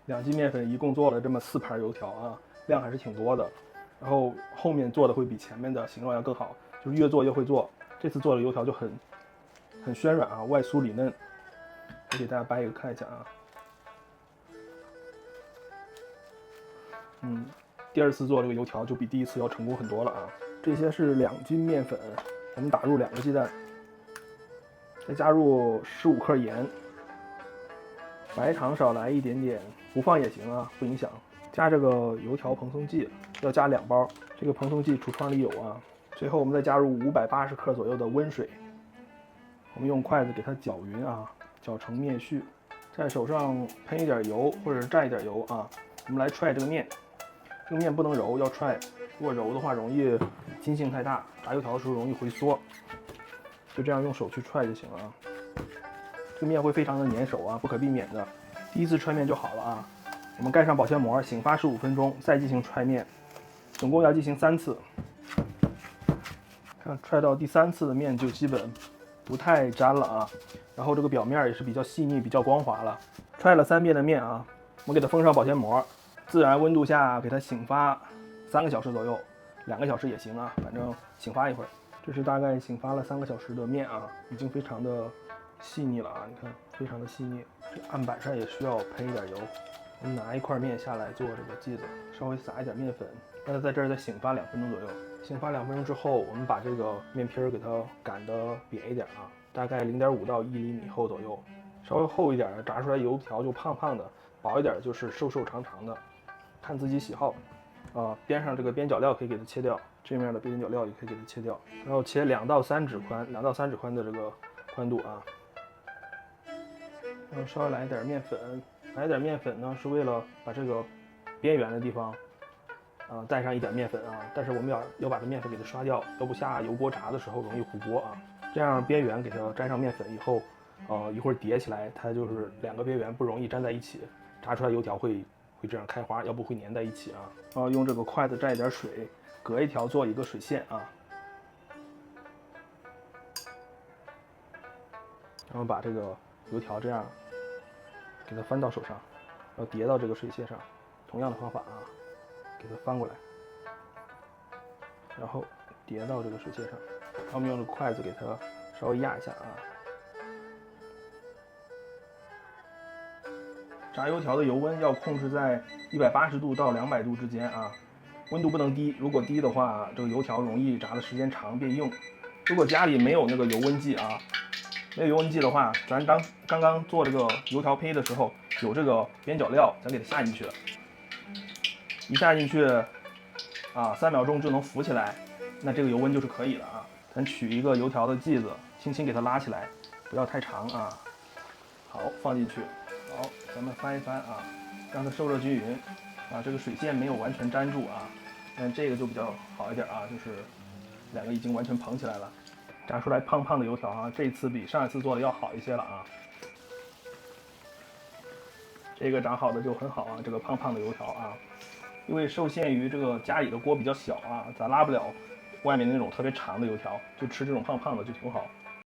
2斤面粉一共做了这么4盘油条啊，量还是挺多的。然后后面做的会比前面的形状要更好，就是越做越会做。这次做的油条就很暄软啊，外酥里嫩。我给大家掰一个看一下啊。第2次做这个油条就比第1次要成功很多了啊。这些是2斤面粉，我们打入2个鸡蛋，再加入15克盐，白糖少来一点点，不放也行啊，不影响。加这个油条蓬松剂，要加2包，这个蓬松剂橱窗里有啊。最后我们再加入580克左右的温水，我们用筷子给它搅匀啊，搅成面絮，在手上喷一点油或者蘸一点油啊，我们来踹这个面。这个面不能揉，要踹。如果揉的话，容易筋性太大，炸油条的时候容易回缩。就这样用手去踹就行了啊。这个面会非常的粘手啊，不可避免的。第1次踹面就好了啊。我们盖上保鲜膜，醒发15分钟，再进行踹面，总共要进行3次。看踹到第3次的面就基本不太粘了啊，然后这个表面也是比较细腻、比较光滑了。踹了3遍的面啊，我们给它封上保鲜膜，自然温度下给它醒发3个小时左右，2个小时也行啊，反正醒发一会儿。这是大概醒发了3个小时的面啊，已经非常的细腻了啊，你看非常的细腻。这案板上也需要喷一点油。我们拿一块面下来做这个剂子，稍微撒一点面粉，让它在这儿再醒发2分钟左右。醒发2分钟之后，我们把这个面皮给它擀得扁一点啊，大概0.5到1厘米厚左右，稍微厚一点炸出来油条就胖胖的，薄一点就是瘦瘦长长的，看自己喜好。边上这个边角料可以给它切掉，这面的边角料也可以给它切掉，然后切2到3指宽，2到3指宽的这个宽度啊。然后稍微来一点面粉，来一点面粉呢是为了把这个边缘的地方带上一点面粉啊，但是我们要把这面粉给它刷掉，要不下油锅炸的时候容易糊锅啊。这样边缘给它沾上面粉以后，一会儿叠起来，它就是2个边缘不容易粘在一起，炸出来油条会这样开花，要不会粘在一起啊。用这个筷子蘸一点水，隔一条做一个水线啊，然后把这个油条这样给它翻到手上，然后叠到这个水线上，同样的方法啊，给它翻过来，然后叠到这个水线上，然后我们用这个筷子给它稍微压一下啊。炸油条的油温要控制在180度到200度之间啊，温度不能低，如果低的话，这个油条容易炸的时间长变硬。如果家里没有那个油温计啊，没有油温计的话，咱刚刚做这个油条胚的时候，有这个边角料，咱给它下进去，一下进去3秒钟就能浮起来，那这个油温就是可以了啊。咱取一个油条的剂子，轻轻给它拉起来，不要太长啊。好，放进去。好，咱们翻一翻啊，让它受热均匀啊。这个水线没有完全粘住啊，但这个就比较好一点啊，就是2个已经完全蓬起来了，炸出来胖胖的油条啊，这次比上一次做的要好一些了啊。这个炸好的就很好啊，这个胖胖的油条啊，因为受限于这个家里的锅比较小啊，咱拉不了外面那种特别长的油条，就吃这种胖胖的就挺好。